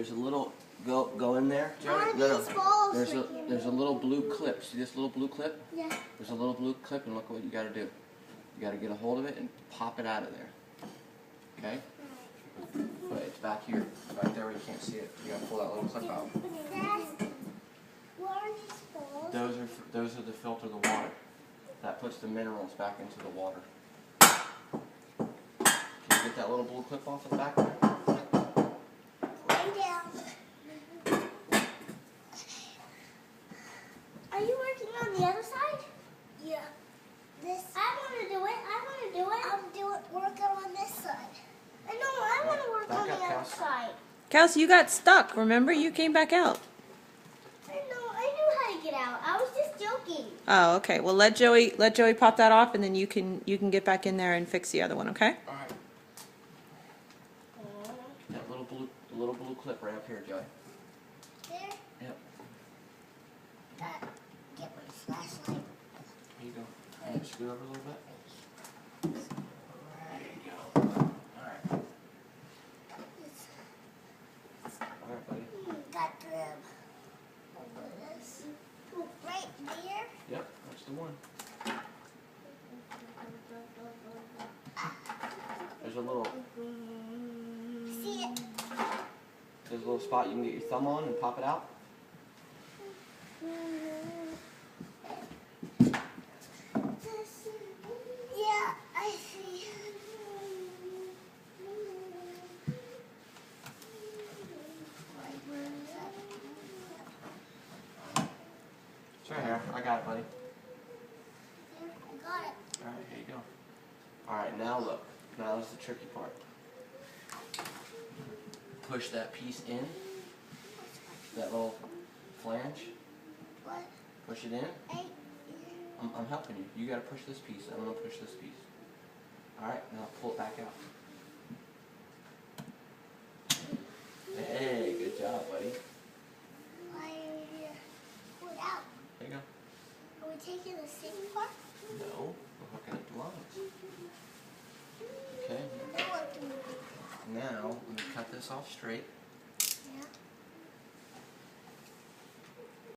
there's a little go in there. There's a little blue clip. See this little blue clip? Yeah. There's a little blue clip, and look what you got to do. You got to get a hold of it and pop it out of there. Okay? But it's back here, right there where you can't see it. You got to pull that little clip out. What are these balls? Those are to filter the water. That puts the minerals back into the water. Can you get that little blue clip off the back there? Lay down. Are you working on the other side? Yeah. I want to do it. I'm working on this side. I want to work on the other side. Kelsey, you got stuck. Remember, you came back out. I knew how to get out. I was just joking. Oh, okay. Well, let Joey pop that off, and then you can get back in there and fix the other one. Okay? All right. That little blue clip right up here, Joey. There. Yep. Get my flashlight. Here you go. All right, scoot over a little bit. There you go. All right. All right, buddy. Got them. Right there. Yep, that's the one. There's a little. See it? There's a little spot you can get your thumb on and pop it out. Yeah, I see. It's right here. I got it, buddy. I got it. All right, here you go. All right, now look. Now that's the tricky part. Push that piece in. That little flange. What? Push it in. I'm helping you. You got to push this piece. I'm going to push this piece. All right, now pull it back out. Hey, good job, buddy. Why are you pull it out? There you go. Are we taking the same part? No, we're hooking it to lines. Okay. No, what do we do? Now, I'm going to cut this off straight.